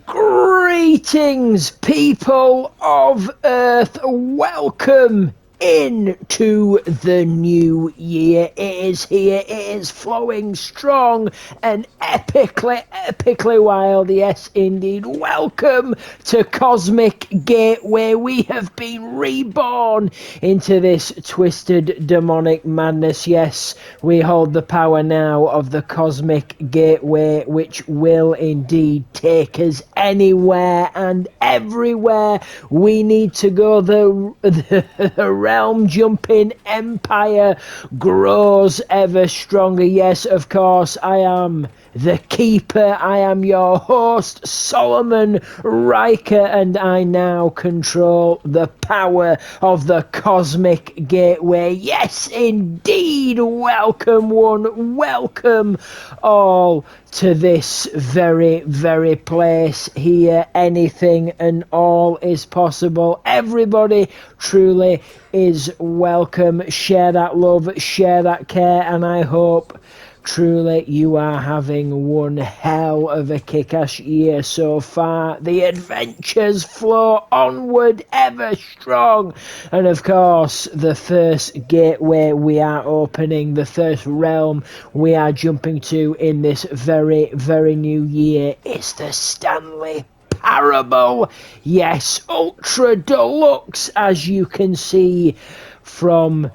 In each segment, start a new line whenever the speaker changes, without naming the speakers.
Greetings, people of Earth. Welcome into the new year. It is here. It is flowing strong and epically wild. Yes, indeed. Welcome to Cosmic Gateway. We have been reborn into this twisted demonic madness. Yes, we hold the power now of the Cosmic Gateway, which will indeed take us anywhere and everywhere we need to go. The realm jumping empire grows ever stronger. Yes, of course, I am the keeper. I am your host, Solomon Riker, and I now control the power of the Cosmic Gateway. Yes, indeed. Welcome, one. Welcome, all, to this very place. Here anything and all is possible. Everybody truly is welcome. Share that love, share that care, and I hope truly you are having one hell of a kick-ass year so far. The adventures flow onward ever strong, and of course the first gateway we are opening, the first realm we are jumping to in this very new year is the Stanley Parable. Yes, ultra deluxe, as you can see from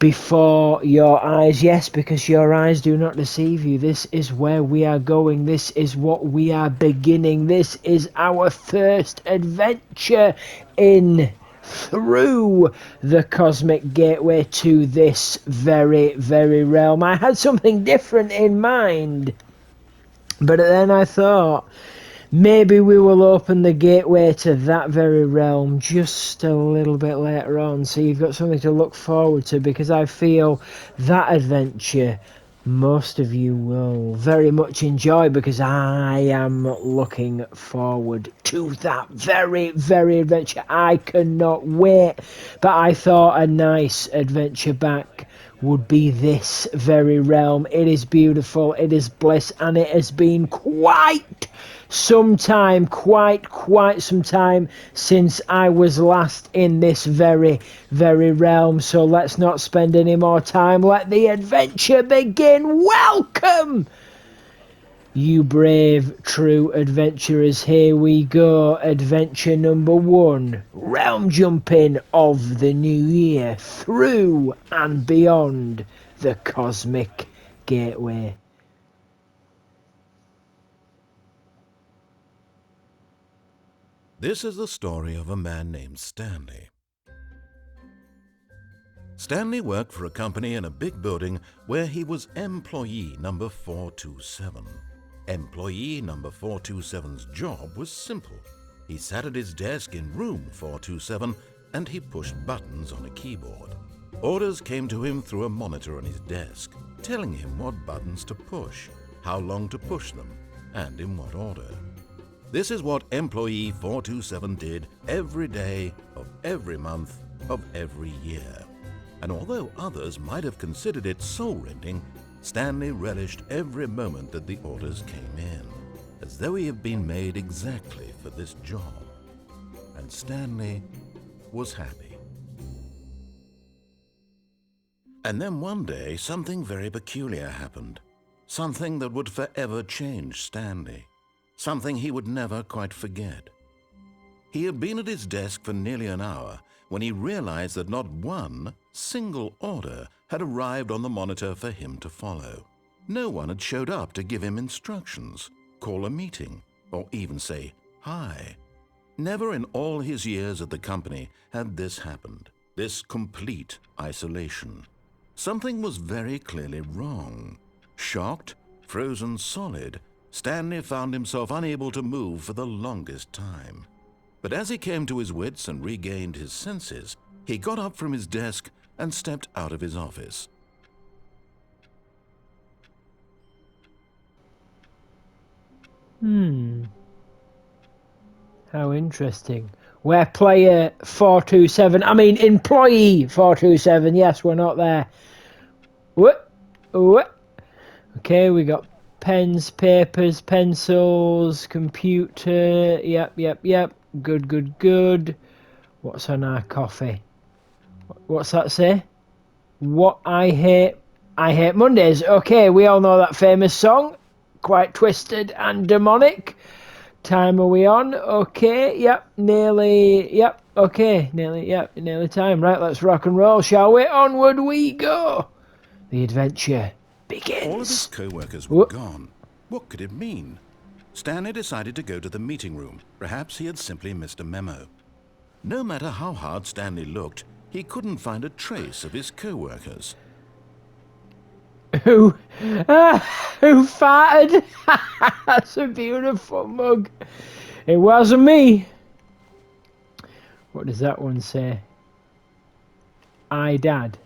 before your eyes. Yes, because your eyes do not deceive you. This is where we are going. This is what we are beginning. This is our first adventure in through the Cosmic Gateway to this very realm. I had something different in mind, but then I thought maybe we will open the gateway to that very realm just a little bit later on, so you've got something to look forward to, because I feel that adventure most of you will very much enjoy, because I am looking forward to that very adventure. I cannot wait. But I thought a nice adventure back would be this very realm. It is beautiful, it is bliss, and it has been quite some time since I was last in this very realm. So let's not spend any more time. Let the adventure begin. Welcome, you brave true adventurers. Here we go. Adventure number 1. Realm jumping of the new year through and beyond the Cosmic Gateway.
This is the story of a man named Stanley. Stanley worked for a company in a big building where he was employee number 427. Employee number 427's job was simple. He sat at his desk in room 427 and he pushed buttons on a keyboard. Orders came to him through a monitor on his desk, telling him what buttons to push, how long to push them, and in what order. This is what employee 427 did every day of every month of every year. And although others might have considered it soul-rending, Stanley relished every moment that the orders came in, as though he had been made exactly for this job. And Stanley was happy. And then one day, something very peculiar happened. Something that would forever change Stanley. Something he would never quite forget. He had been at his desk for nearly an hour when he realized that not one single order had arrived on the monitor for him to follow. No one had showed up to give him instructions, call a meeting, or even say hi. Never in all his years at the company had this happened, this complete isolation. Something was very clearly wrong. Shocked, frozen solid, Stanley found himself unable to move for the longest time. But as he came to his wits and regained his senses, he got up from his desk and stepped out of his office.
How interesting. We're player 427. I mean, employee 427. Yes, we're not there. What? Okay, we got pens, papers, pencils, computer. Yep. Good. What's on our coffee? What's that say? What I hate Mondays. Okay, we all know that famous song. Quite twisted and demonic. Time are we on? Okay, yep, nearly time. Right, let's rock and roll, shall we? Onward we go. The adventure begins.
All of his co-workers were gone. What could it mean? Stanley decided to go to the meeting room. Perhaps he had simply missed a memo. No matter how hard Stanley looked, he couldn't find a trace of his co-workers.
Who farted? That's a beautiful mug. It wasn't me. What does that one say? Dad.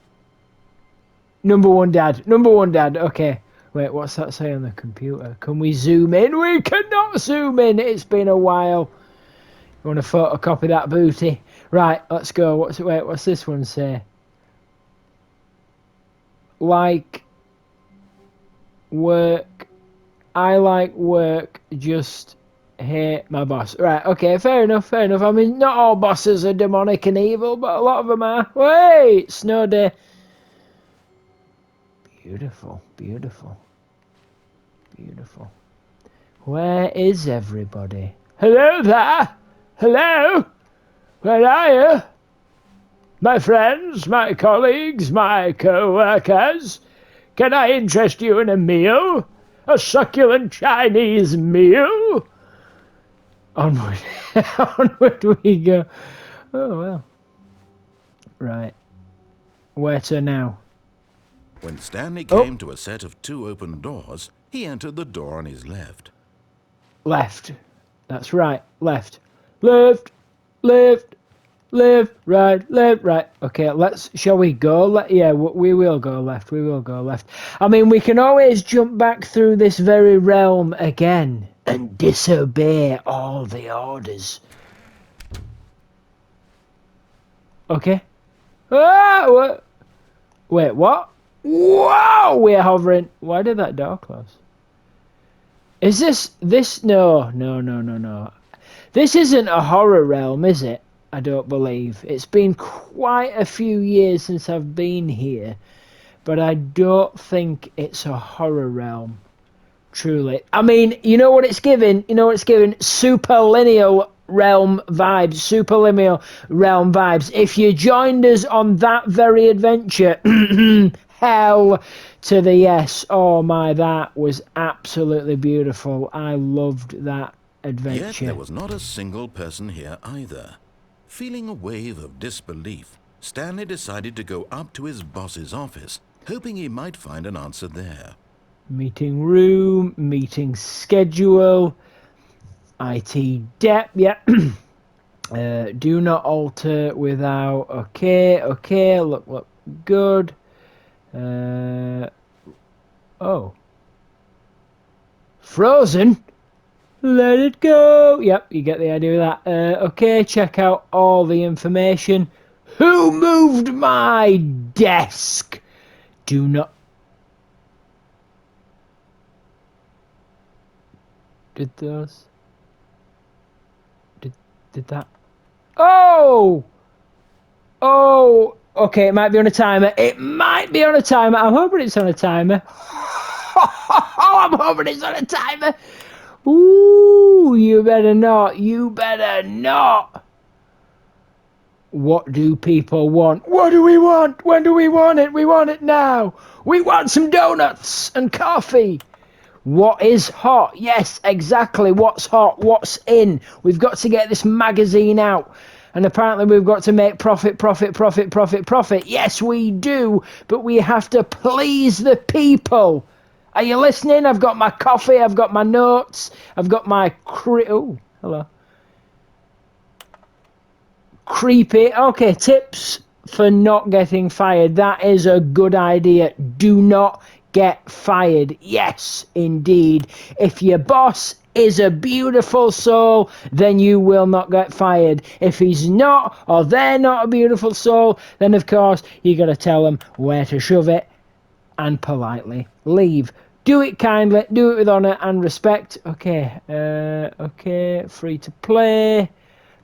Number one dad. Okay. Wait, what's that say on the computer? Can we zoom in? We cannot zoom in. It's been a while. You want to photocopy that booty? Right, let's go. What's this one say? Like work. I like work. Just hate my boss. Right, okay, fair enough. I mean, not all bosses are demonic and evil, but a lot of them are. Wait, snow day. Beautiful. Where is everybody? Hello there. Hello. Where are you? My friends, my colleagues, my co-workers. Can I interest you in a meal? A succulent Chinese meal? Onward. Onward we go. Oh, well. Right. Where to now?
When Stanley came to a set of 2 open doors, he entered the door on his left.
Left. That's right. Left. Left. Right. Okay, shall we go? Yeah, we will go left. I mean, we can always jump back through this very realm again and disobey all the orders. Okay. What? Wait, what? Whoa! We're hovering. Why did that door close? Is this? No. This isn't a horror realm, is it? I don't believe. It's been quite a few years since I've been here, but I don't think it's a horror realm. Truly. I mean, you know what it's giving? Superlineal realm vibes. If you joined us on that very adventure, hell to the yes. Oh my, that was absolutely beautiful. I loved that adventure.
Yet there was not a single person here either. Feeling a wave of disbelief, Stanley decided to go up to his boss's office, hoping he might find an answer there.
Meeting room, meeting schedule, IT depth, yeah. Do not alter without, okay, look good. Frozen? Let it go. Yep, you get the idea of that. Okay, check out all the information. Who moved my desk? Do not... Did those... Did that... Oh! Okay, it might be on a timer. I'm hoping it's on a timer. I'm hoping it's on a timer. Ooh, you better not. What do people want? What do we want? When do we want it? We want it now. We want some donuts and coffee. What is hot? Yes, exactly. What's hot? What's in? We've got to get this magazine out. And apparently we've got to make profit. Yes, we do. But we have to please the people. Are you listening? I've got my coffee. I've got my notes. I've got my... Oh, hello. Creepy. Okay, tips for not getting fired. That is a good idea. Do not get fired. Yes, indeed. If your boss is a beautiful soul, then you will not get fired. If he's not, or they're not a beautiful soul, then of course you got to tell them where to shove it and politely leave. Do it kindly, do it with honour and respect. Okay, okay, free to play.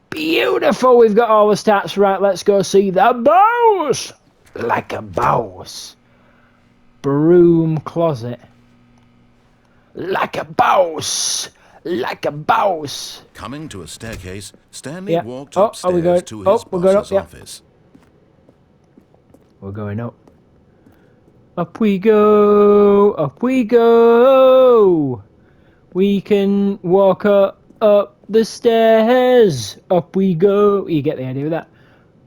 Beautiful, we've got all the stats right. Let's go see the boss. Like a boss. Broom closet. Like a boss. Like a boss.
Coming to a staircase, Stanley walked
Are
upstairs
we going?
to his
Oh, we're going
boss's
up.
office.
We're going up. Up we go. Up we go. We can walk up the stairs. Up we go. You get the idea of that?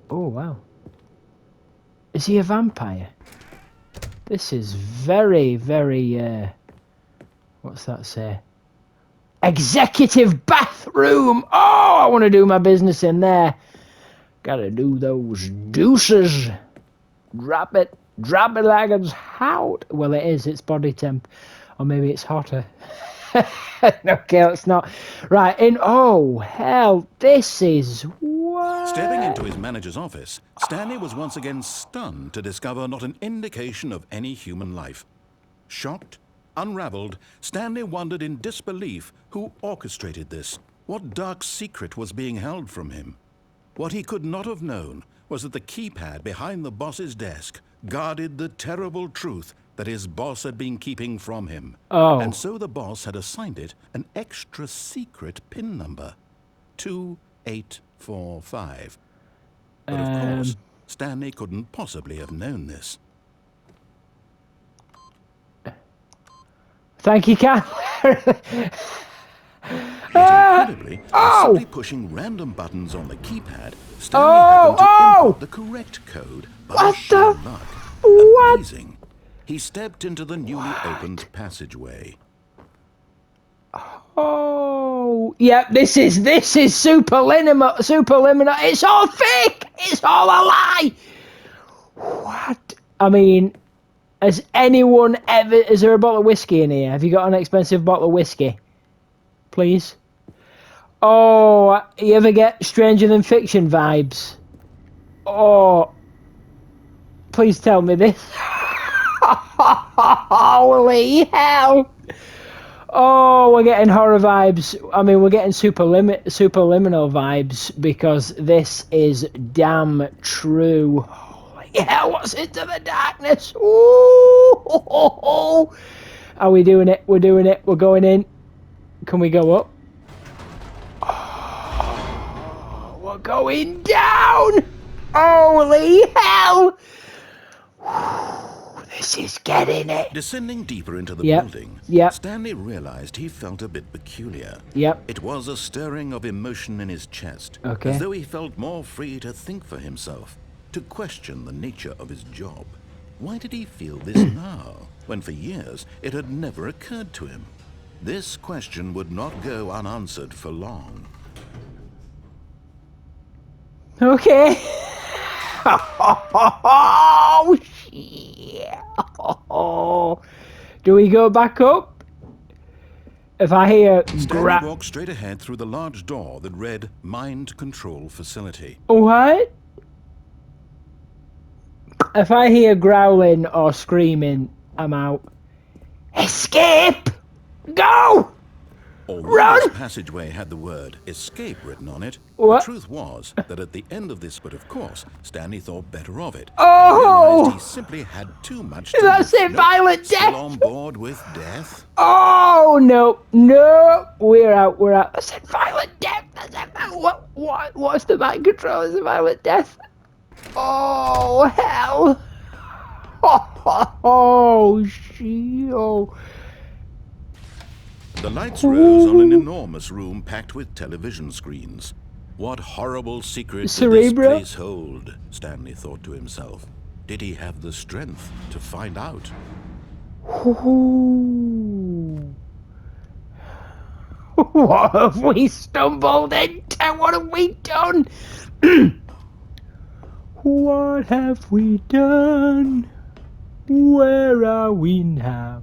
Oh, wow. Is he a vampire? This is very, very, what's that say? Executive bathroom. Oh, I want to do my business in there. Gotta do those deuces. Drop it like it's hot. Well, it is. It's body temp. Or maybe it's hotter. Okay, let's not. Right, in. Oh, hell. This is. What?
Stepping into his manager's office, Stanley was once again stunned to discover not an indication of any human life. Shocked, unraveled, Stanley wondered in disbelief who orchestrated this. What dark secret was being held from him? What he could not have known was that the keypad behind the boss's desk guarded the terrible truth that his boss had been keeping from him.
Oh.
And so the boss had assigned it an extra secret PIN number, 2845. But of course, Stanley couldn't possibly have known this.
Thank you, Cal.
Incredibly, by simply pushing random buttons on the keypad, Stanley happened to input the correct code by sheer luck. Amazing. He stepped into the newly opened passageway.
Oh, yeah, this is superliminal. It's all fake. It's all a lie. What? I mean, has anyone ever? Is there a bottle of whiskey in here? Have you got an expensive bottle of whiskey? Please. Oh, you ever get Stranger Than Fiction vibes? Oh, please tell me this. Holy hell! Oh, we're getting horror vibes. I mean, we're getting superliminal vibes because this is damn true. Holy hell, what's into the darkness? Ooh! Are we doing it? We're doing it. We're going in. Can we go up? Oh, we're going down! Holy hell! This is getting it.
Descending deeper into the building, Stanley realized he felt a bit peculiar. It was a stirring of emotion in his chest, as though he felt more free to think for himself, to question the nature of his job. Why did he feel this now, when for years it had never occurred to him? This question would not go unanswered for long.
Okay. Oh, shit. Do we go back up? If I hear
Stanley walked straight ahead through the large door that read Mind Control Facility.
What? If I hear growling or screaming, I'm out. Escape! Go!
Although this passageway had the word escape written on it, the truth was that at the end of this, but of course, Stanley thought better of it.
Oh!
He realized he simply had too much to
That's it, violent death!
Still on board with death?
Oh, no, no, we're out. I said violent death. I said, what's the mind control? Is it violent death? Oh, hell. Oh, shit. Oh.
The lights rose on an enormous room packed with television screens. What horrible secret did this place hold? Stanley thought to himself. Did he have the strength to find out?
What have we stumbled into? What have we done? What have we done? Where are we now?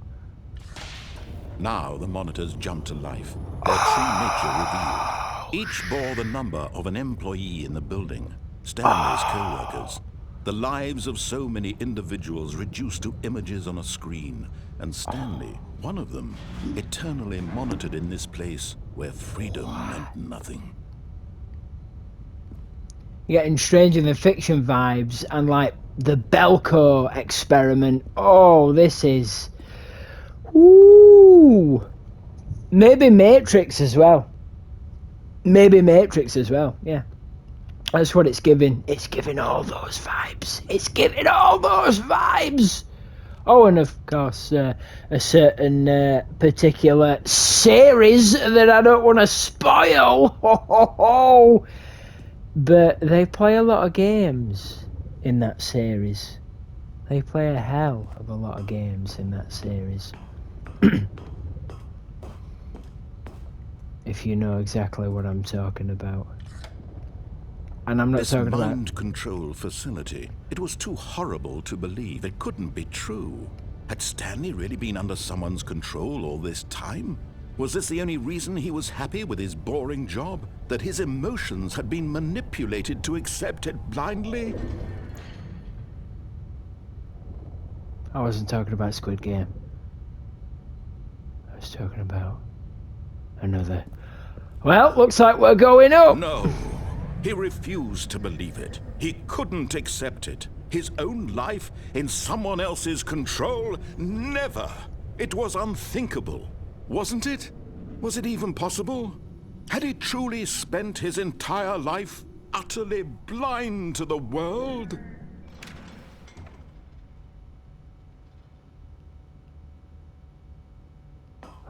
Now the monitors jumped to life, their true nature revealed. Each bore the number of an employee in the building, Stanley's co-workers. The lives of so many individuals reduced to images on a screen, and Stanley, one of them, eternally monitored in this place where freedom meant nothing.
Getting Stranger Than Fiction vibes, and like the Belko experiment. Oh, this is... Ooh. Maybe Matrix as well. Maybe Matrix as well, yeah. That's what it's giving. It's giving all those vibes. It's giving all those vibes. Oh, and of course, a certain particular series that I don't want to spoil. Ho, ho, ho. But they play a lot of games in that series. They play a hell of a lot of games in that series. If you know exactly what I'm talking about. And I'm not talking about...
This mind control facility, it was too horrible to believe. It couldn't be true. Had Stanley really been under someone's control all this time? Was this the only reason he was happy with his boring job? That his emotions had been manipulated to accept it blindly?
I wasn't talking about Squid Game. I was talking about another... Well, looks like we're going up.
No. He refused to believe it. He couldn't accept it. His own life in someone else's control? Never. It was unthinkable. Wasn't it? Was it even possible? Had he truly spent his entire life utterly blind to the world?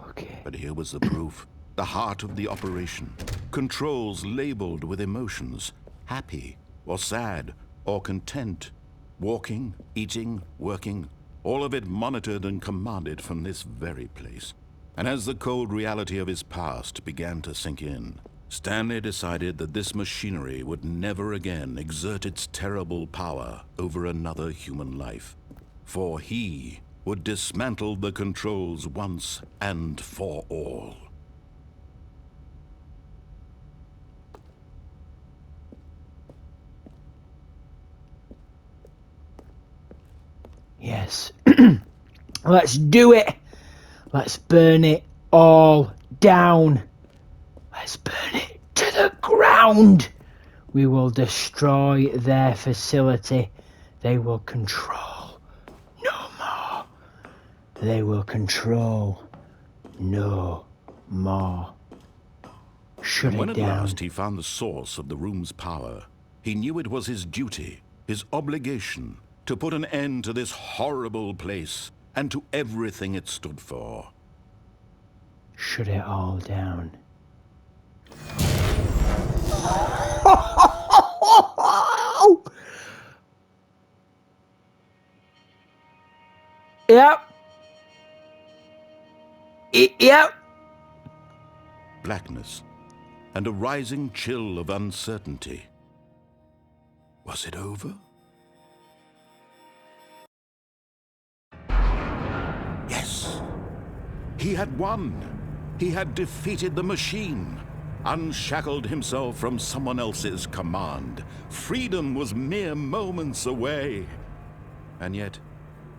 Okay.
But here was the proof. The heart of the operation. Controls labeled with emotions. Happy, or sad, or content. Walking, eating, working. All of it monitored and commanded from this very place. And as the cold reality of his past began to sink in, Stanley decided that this machinery would never again exert its terrible power over another human life. For he would dismantle the controls once and for all.
Yes. Let's do it. Let's burn it all down. Let's burn it to the ground. We will destroy their facility. They will control no more. They will control no more. Shut
And when
it
at
down.
last he found the source of the room's power, he knew it was his duty, his obligation, to put an end to this horrible place and to everything it stood for.
Shut it all down. Yep. Yep.
Blackness and a rising chill of uncertainty. Was it over? Yes. He had won. He had defeated the machine, unshackled himself from someone else's command. Freedom was mere moments away. And yet,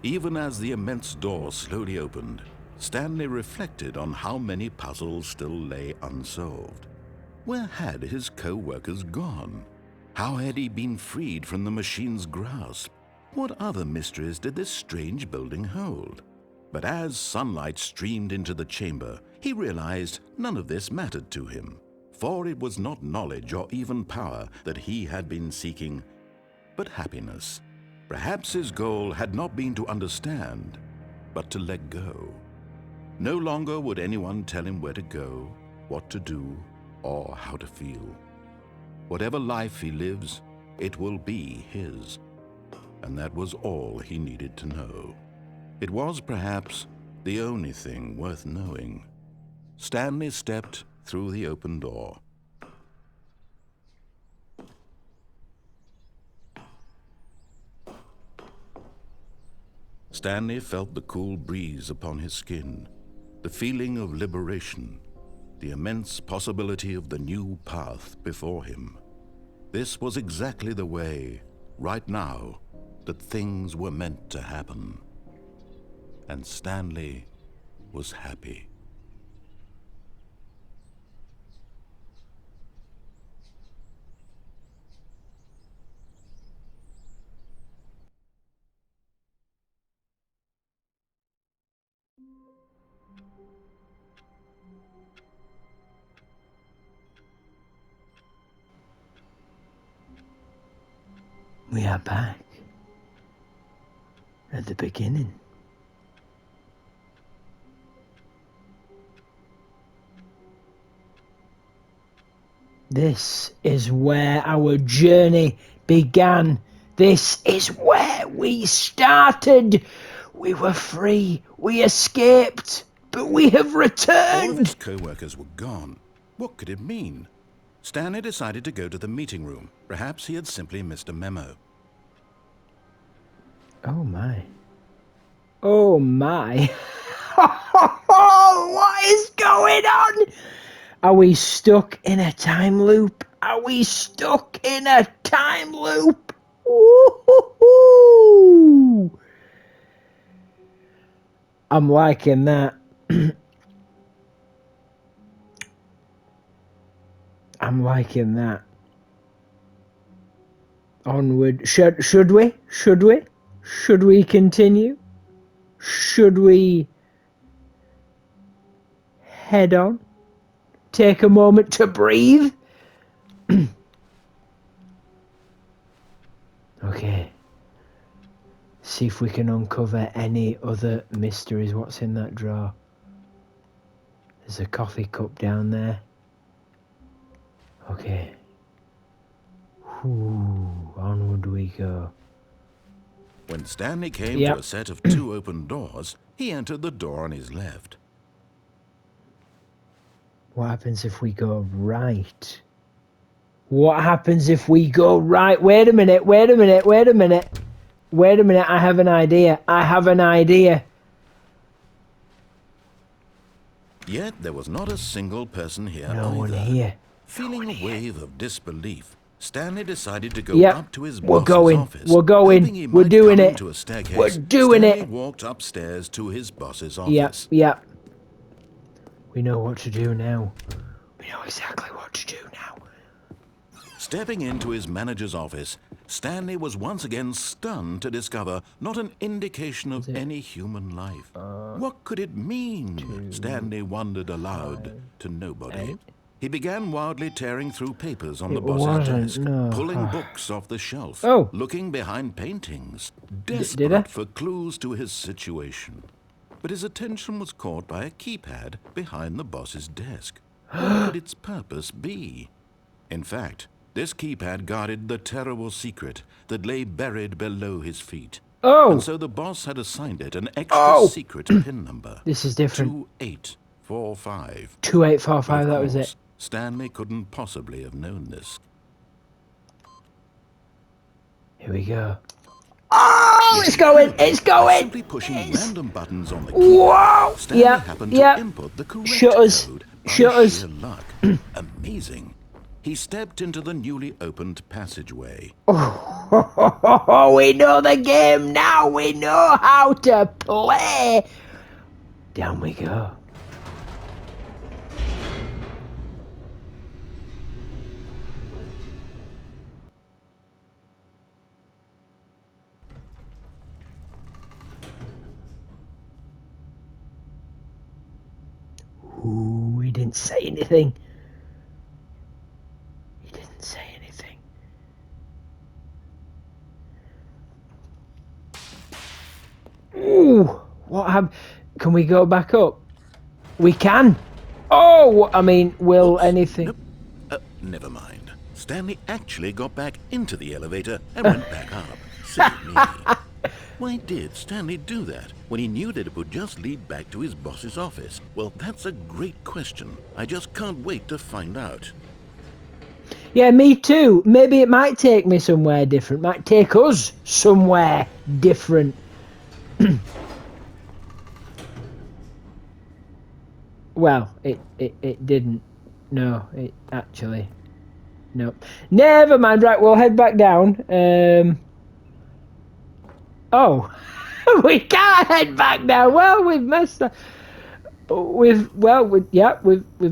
even as the immense door slowly opened, Stanley reflected on how many puzzles still lay unsolved. Where had his co-workers gone? How had he been freed from the machine's grasp? What other mysteries did this strange building hold? But as sunlight streamed into the chamber, he realized none of this mattered to him, for it was not knowledge or even power that he had been seeking, but happiness. Perhaps his goal had not been to understand, but to let go. No longer would anyone tell him where to go, what to do, or how to feel. Whatever life he lives, it will be his. And that was all he needed to know. It was perhaps the only thing worth knowing. Stanley stepped through the open door. Stanley felt the cool breeze upon his skin, the feeling of liberation, the immense possibility of the new path before him. This was exactly the way right now, that things were meant to happen. And Stanley was happy.
We are back at the beginning. This is where our journey began. This is where we started. We were free. We escaped. But we have
All of
returned.
his co-workers were gone. What could it mean? Stanley decided to go to the meeting room. Perhaps he had simply missed a memo.
Oh my. Oh my. What is going on? Are we stuck in a time loop? Are we stuck in a time loop? Ooh. I'm liking that. I'm liking that. Onward. Should we? Should we? Should we continue? Should we head on? Take a moment to breathe? Okay. See if we can uncover any other mysteries. What's in that drawer? There's a coffee cup down there. Okay. Ooh, onward we go.
When Stanley came to a set of 2 open doors, he entered the door on his left.
What happens if we go right? What happens if we go right? Wait a minute, wait a minute, wait a minute. Wait a minute, I have an idea. I have an idea.
Yet there was not a single person here
No
either.
one here.
Feeling a wave of disbelief, Stanley decided to go
Yep.
up to his
We're
boss's
going.
office.
We're going.
Hoping he
We're
might
doing
come
it.
into a staircase,
We're doing
Stanley
it.
walked upstairs to his boss's
Yep,
office.
yep. We know what to do now. We know exactly what to do now.
Stepping into his manager's office, Stanley was once again stunned to discover not an indication of any human life. What could it mean? Stanley wondered aloud to nobody. He began wildly tearing through papers on the boss's desk, pulling books off the shelf, looking behind paintings, desperate for clues to his situation. But his attention was caught by a keypad behind the boss's desk. What could its purpose be? In fact, this keypad guarded the terrible secret that lay buried below his feet. And so the boss had assigned it an extra secret PIN number.
This is different.
2845.
2845, that was it.
Stanley couldn't possibly have known this.
Here we go. Oh, it's going! It's going!
Simply pushing random buttons on the
Whoa!
keypad, Stanley happened to input the correct code by sheer luck. Amazing. He stepped into the newly opened passageway.
Oh, we know the game now. We know how to play. Down we go. Ooh, he didn't say anything. He didn't say anything. Ooh, what happened? Can we go back up? We can. Oh, I mean, will anything...
Nope. Never mind. Stanley actually got back into the elevator and went back up. Silly me. Why did Stanley do that when he knew that it would just lead back to his boss's office? Well, that's a great question. I just can't wait to find out.
Yeah, me too. Maybe it might take me somewhere different. Might take us somewhere different. Well, it didn't. No, it actually... No. Never mind. Right, we'll head back down. Oh, we can't head back now. Well, we've messed that. We've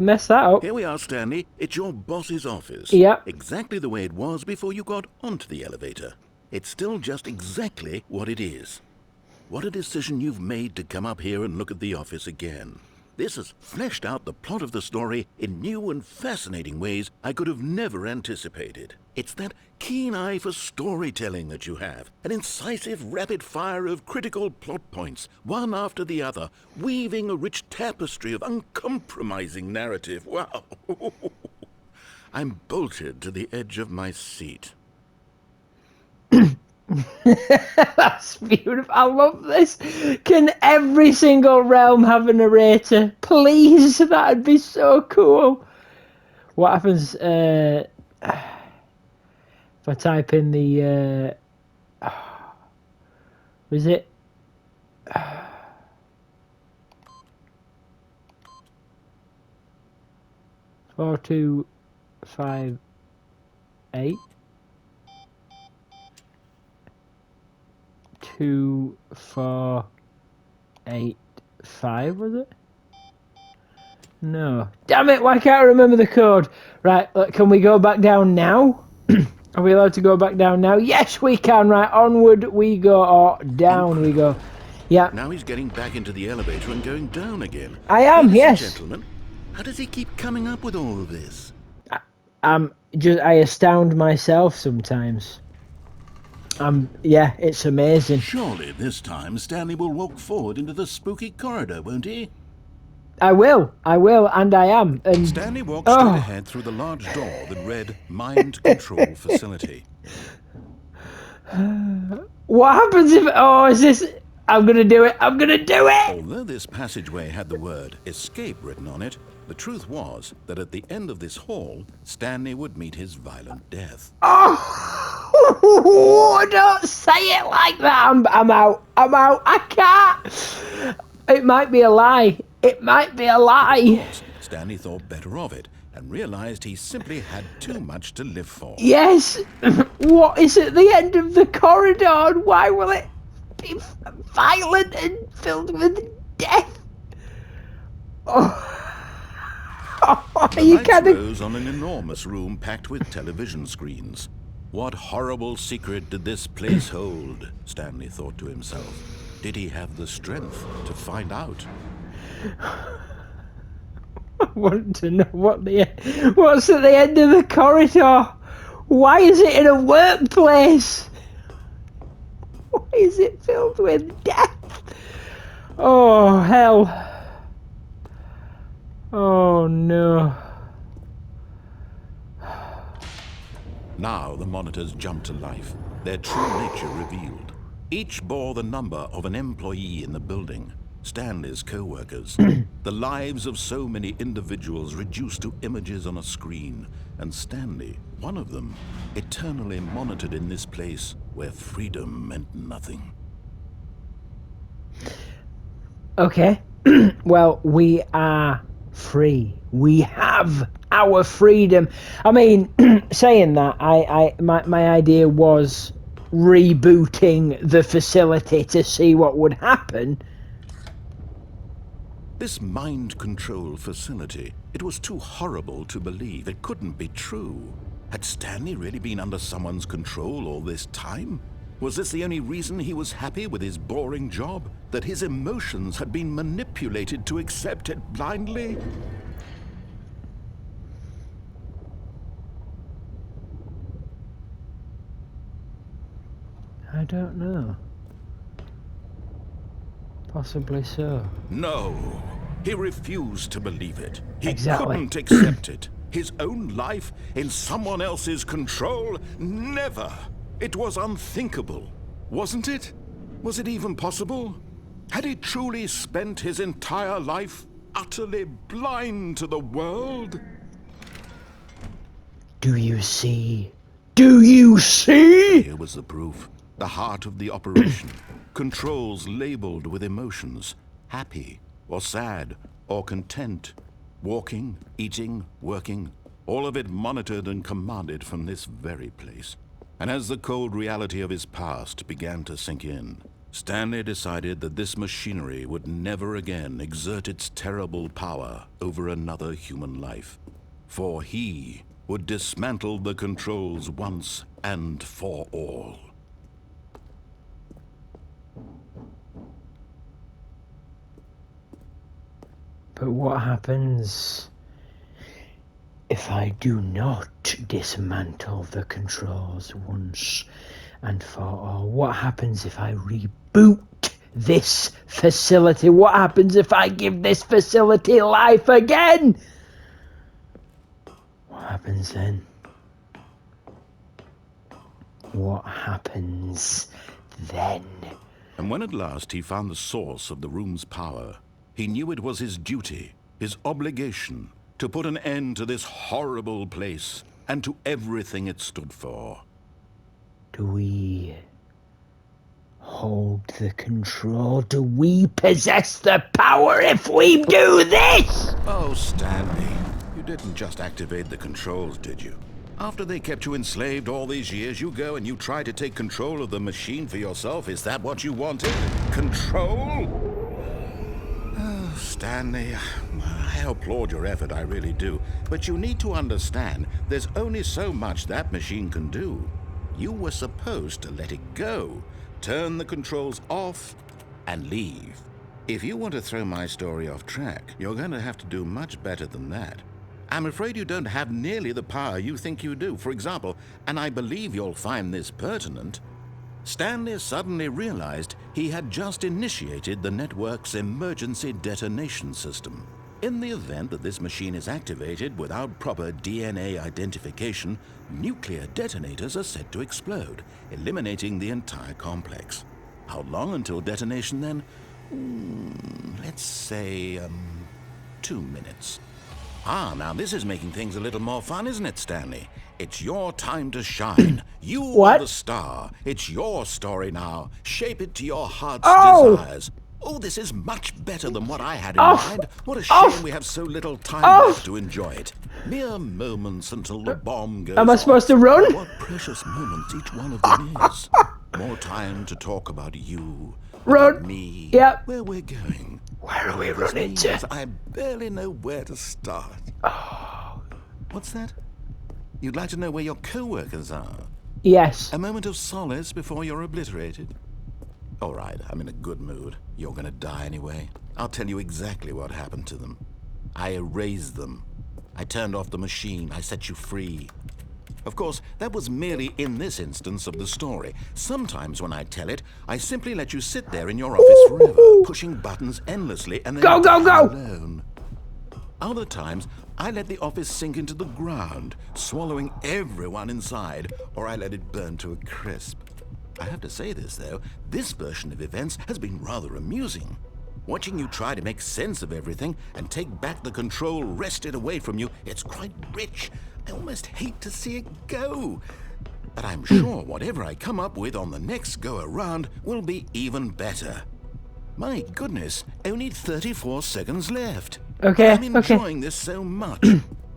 messed that up.
Here we are, Stanley. It's your boss's office.
Yep.
Exactly the way it was before you got onto the elevator. It's still just exactly what it is. What a decision you've made to come up here and look at the office again. This has fleshed out the plot of the story in new and fascinating ways I could have never anticipated. It's that keen eye for storytelling that you have, an incisive rapid fire of critical plot points, one after the other, weaving a rich tapestry of uncompromising narrative. Wow! I'm bolted to the edge of my seat.
That's beautiful. I love this. Can every single realm have a narrator? Please, that'd be so cool. What happens if I type in the was it 4258 2485, was it? No. Damn it, why can't I remember the code? Right, can we go back down now? Are we allowed to go back down now? Yes, we can. Right, onward we go, or down we go. Yeah.
Now he's getting back into the elevator and going down again.
I am,
Ladies
yes.
and gentlemen, how does he keep coming up with all of this?
I astound myself sometimes. Yeah, it's amazing.
Surely this time Stanley will walk forward into the spooky corridor, won't he?
I will, and I am. And
Stanley walked straight ahead through the large door that read Mind Control Facility.
What happens if... Oh, is this... I'm gonna do it.
Although this passageway had the word escape written on it, the truth was that at the end of this hall, Stanley would meet his violent death.
Oh, don't say it like that. I'm out. I can't. It might be a lie.
Stanley thought better of it and realized he simply had too much to live for.
Yes. What is at the end of the corridor, and why will it be violent and filled with death?
The lights rose on an enormous room packed with television screens. What horrible secret did this place hold? Stanley thought to himself. Did he have the strength to find out?
I want to know what's at the end of the corridor. Why is it in a workplace? Why is it filled with death? Oh, hell. Oh, no.
Now the monitors jumped to life, their true nature revealed. Each bore the number of an employee in the building, Stanley's co-workers. The lives of so many individuals reduced to images on a screen, and Stanley, one of them, eternally monitored in this place where freedom meant nothing.
Okay. Well, we are free. We have our freedom. I mean, saying that, my idea was rebooting the facility to see what would happen.
This mind control facility, it was too horrible to believe. It couldn't be true. Had Stanley really been under someone's control all this time? Was this the only reason he was happy with his boring job? That his emotions had been manipulated to accept it blindly?
I don't know. Possibly so.
No, he refused to believe it. He
Exactly.
couldn't accept it. His own life in someone else's control? Never. It was unthinkable, wasn't it? Was it even possible? Had he truly spent his entire life utterly blind to the world?
Do you see? Do you see?
Here was the proof. The heart of the operation. Controls labeled with emotions. Happy, or sad, or content. Walking, eating, working. All of it monitored and commanded from this very place. And as the cold reality of his past began to sink in, Stanley decided that this machinery would never again exert its terrible power over another human life. For he would dismantle the controls once and for all.
But what happens if I do not dismantle the controls once and for all? What happens if I reboot this facility? What happens if I give this facility life again? What happens then? What happens then?
And when at last he found the source of the room's power, he knew it was his duty, his obligation, to put an end to this horrible place and to everything it stood for.
Do we hold the control? Do we possess the power if we do this?
Oh, Stanley, you didn't just activate the controls, did you? After they kept you enslaved all these years, you go and you try to take control of the machine for yourself. Is that what you wanted? Control? Oh, Stanley, I applaud your effort, I really do. But you need to understand, there's only so much that machine can do. You were supposed to let it go, turn the controls off, and leave. If you want to throw my story off track, you're going to have to do much better than that. I'm afraid you don't have nearly the power you think you do. For example, and I believe you'll find this pertinent, Stanley suddenly realized he had just initiated the network's emergency detonation system. In the event that this machine is activated without proper DNA identification, nuclear detonators are set to explode, eliminating the entire complex. How long until detonation then? Let's say, 2 minutes. Ah, now this is making things a little more fun, isn't it, Stanley? It's your time to shine. You are the star. It's your story now. Shape it to your heart's desires. Oh, this is much better than what I had in mind. What a shame we have so little time left to enjoy it. Mere moments until the bomb goes off.
Am I supposed to run?
What precious moments each one of them is. More time to talk about you,
Run.
about me,
Yep.
where we're going.
Where are we running to?
I barely know where to start. What's that? You'd like to know where your co-workers are?
Yes.
A moment of solace before you're obliterated? All right, I'm in a good mood. You're gonna die anyway. I'll tell you exactly what happened to them. I erased them. I turned off the machine. I set you free. Of course, that was merely in this instance of the story. Sometimes when I tell it, I simply let you sit there in your office forever, pushing buttons endlessly and then
go
alone. Other times, I let the office sink into the ground, swallowing everyone inside, or I let it burn to a crisp. I have to say this, though, this version of events has been rather amusing. Watching you try to make sense of everything and take back the control wrested away from you, it's quite rich. I almost hate to see it go. But I'm sure whatever I come up with on the next go-around will be even better. My goodness, only 34 seconds left.
Okay,
I'm enjoying this so much.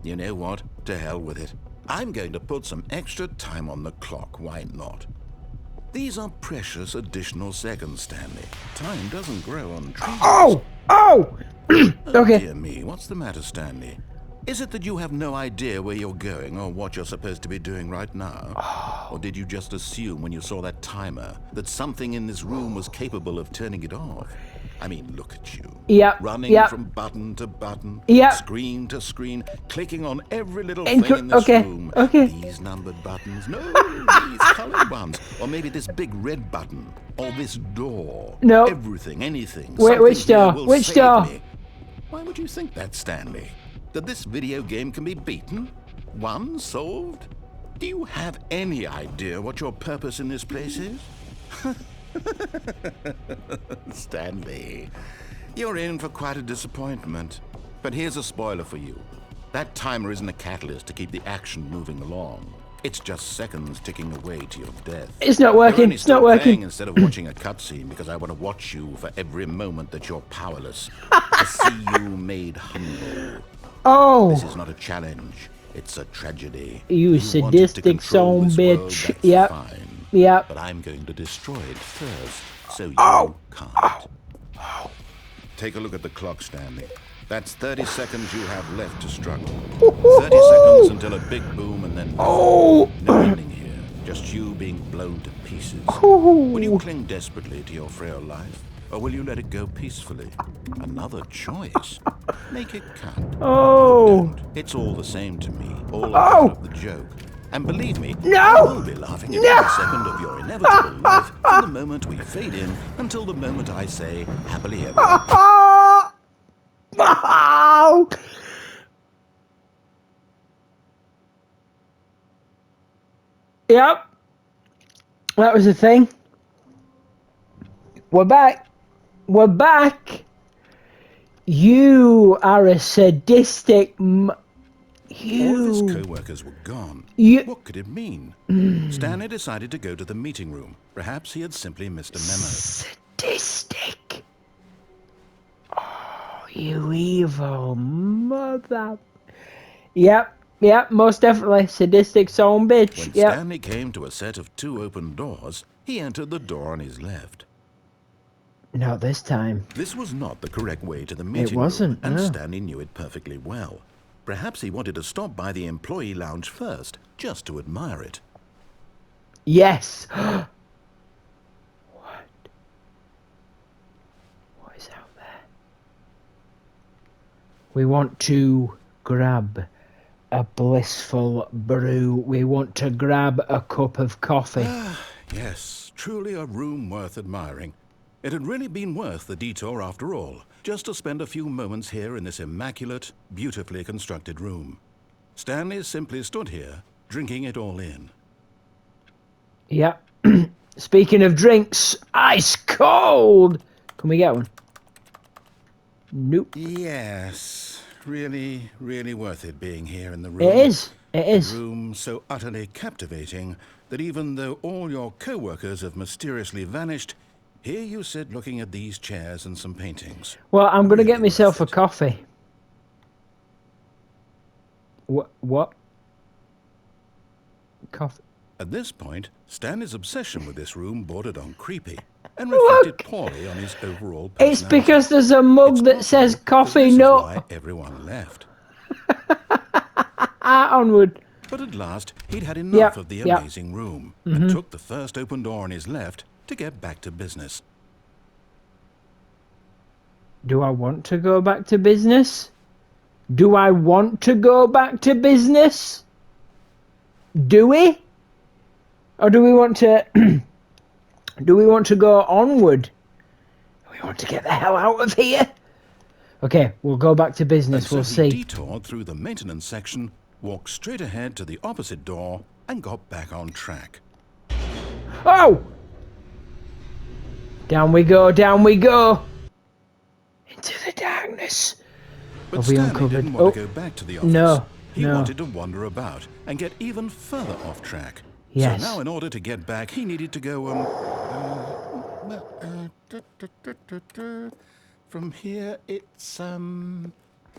You know what? To hell with it. I'm going to put some extra time on the clock, why not? These are precious additional seconds, Stanley. Time doesn't grow on trees.
Oh! Okay.
Dear me, what's the matter, Stanley? Is it that you have no idea where you're going or what you're supposed to be doing right now? Or did you just assume when you saw that timer that something in this room was capable of turning it off? I mean, look at you.
Yep.
Running from button to button, screen to screen, clicking on every little thing in this room. These numbered buttons. No, these colored ones. Or maybe this big red button. Or this door.
No.
Everything, anything.
Wait, which door? Which door?
Why would you think that, Stanley? That this video game can be beaten? Won? Solved? Do you have any idea what your purpose in this place is? Stanley, you're in for quite a disappointment. But here's a spoiler for you. That timer isn't a catalyst to keep the action moving along. It's just seconds ticking away to your death.
It's not working. It's not working.
Instead of watching a cutscene because I want to watch you for every moment that you're powerless. To see you made humble.
Oh.
This is not a challenge. It's a tragedy.
You
wanted to
sadistic
control
son
this world,
bitch.
that's
Yep.
fine.
Yep.
But I'm going to destroy it first, so you
Oh.
can't. Take a look at the clock, Stanley. That's 30 seconds you have left to struggle. 30 seconds until a big boom and then nothing.
Oh.
No ending here, just you being blown to pieces.
Oh.
Will you cling desperately to your frail life, or will you let it go peacefully? Another choice. Make it count.
Oh.
Don't. It's all the same to me, all a
Oh.
part of the joke. And believe me,
No.
I will be laughing at every second of your inevitable life from the moment we fade in until the moment I say, happily ever after.
Oh. Oh. Yep. That was the thing. We're back. We're back. You are a sadistic
All of his co-workers were gone. What could it mean? Stanley decided to go to the meeting room. Perhaps he had simply missed a memo.
Sadistic. Oh, you evil mother. Yep, most definitely. Sadistic son bitch.
When
Yep.
Stanley came to a set of 2 open doors, he entered the door on his left.
Not this time.
This was not the correct way to the meeting
It wasn't,
room, and
no.
Stanley knew it perfectly well. Perhaps he wanted to stop by the employee lounge first, just to admire it.
Yes. What? What is out there? We want to grab a blissful brew. We want to grab a cup of coffee.
Yes, truly a room worth admiring. It had really been worth the detour after all, just to spend a few moments here in this immaculate, beautifully constructed room. Stanley simply stood here, drinking it all in.
Yep. Speaking of drinks, ice cold. Can we get one? Nope.
Yes, really, really worth it being here in the room.
It is. It is.
A room so utterly captivating that even though all your co-workers have mysteriously vanished, here you sit looking at these chairs and some paintings.
Well, I'm going to
Really
get myself a
worth it.
coffee. What? Coffee.
At this point, Stanley's obsession with this room bordered on creepy and reflected poorly on his overall personality.
It's because there's a mug that says coffee
this
nut.
is why everyone left.
Onward.
But at last, he'd had enough of the amazing room and took the first open door on his left to get back to business.
Do I want to go back to business? Do I want to go back to business? Do we? Or do we want to do we want to go onward? Do we want to get the hell out of here? Okay, we'll go back to business. We'll see.
He detoured through the maintenance section, walked straight ahead to the opposite door, and got back on track.
Oh! Down we go, down we go! Into the darkness.
But
Have we
Stanley
uncovered?
didn't want to go back to the office.
No,
He
no.
wanted to wander about and get even further off track.
Yes.
So now in order to get back, he needed to go, from here, it's,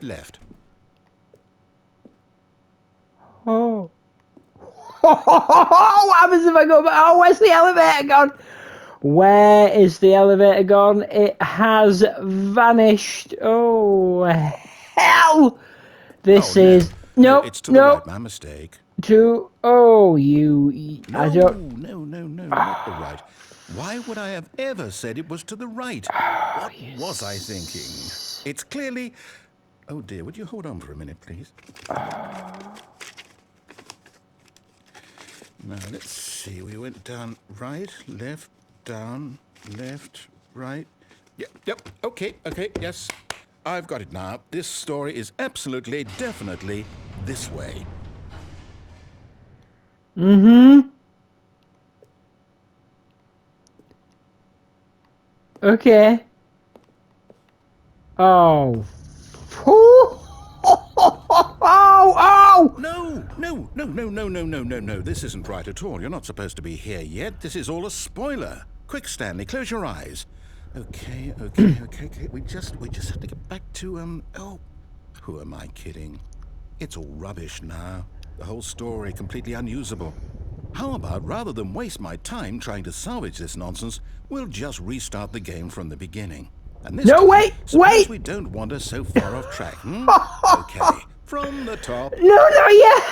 left.
Oh. What happens if I go back? Oh, where's the elevator gone? Where is the elevator gone? It has vanished. Oh, hell! This is...
No, it's to the right, my mistake.
To... Oh, you...
No,
I don't...
no, not the right. Why would I have ever said it was to the right? What was I thinking? It's clearly... Oh dear, would you hold on for a minute, please? Now, let's see. We went down right, left, down, left, right. Yep, okay, yes. I've got it now. This story is absolutely, definitely this way.
Okay. Oh. Oh!
No. This isn't right at all. You're not supposed to be here yet. This is all a spoiler. Quick, Stanley, close your eyes. Okay. We just have to get back to, oh, who am I kidding? It's all rubbish now. The whole story completely unusable. How about, rather than waste my time trying to salvage this nonsense, we'll just restart the game from the beginning. And this
No,
time,
wait,
suppose
wait!
we don't wander so far off track, hmm? Okay, from the top.
No, not yet!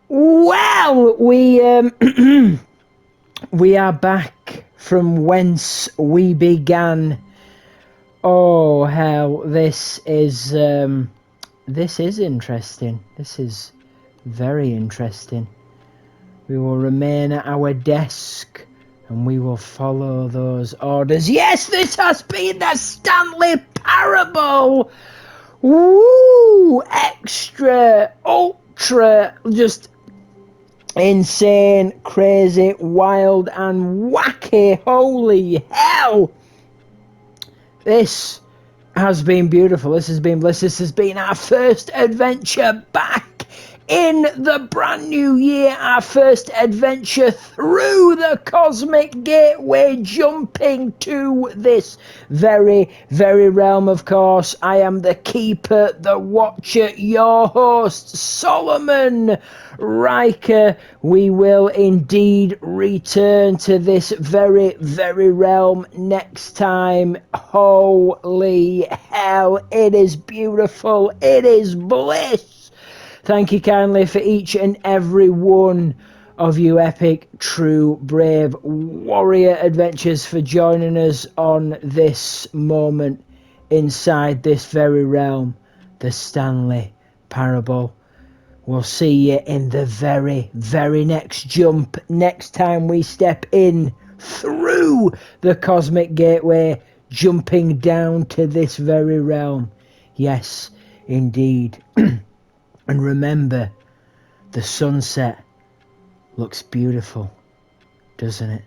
Well, we are back from whence we began. Oh hell, this is interesting. This is very interesting. We will remain at our desk and we will follow those orders. Yes, this has been the Stanley Parable! Woo! Extra, ultra, just insane, crazy, wild, and wacky. Holy hell! This has been beautiful. This has been bliss. This has been our first adventure back in the brand new year. Our first adventure through the cosmic gateway, jumping to this very, very realm. Of course, I am the keeper, the watcher, your host, Solomon Riker. We will indeed return to this very, very realm next time. Holy hell, it is beautiful, it is bliss. Thank you kindly for each and every one of you epic, true, brave warrior adventures for joining us on this moment inside this very realm, the Stanley Parable. We'll see you in the very, very next jump, next time we step in through the cosmic gateway, jumping down to this very realm. Yes, indeed. And remember, the sunset looks beautiful, doesn't it?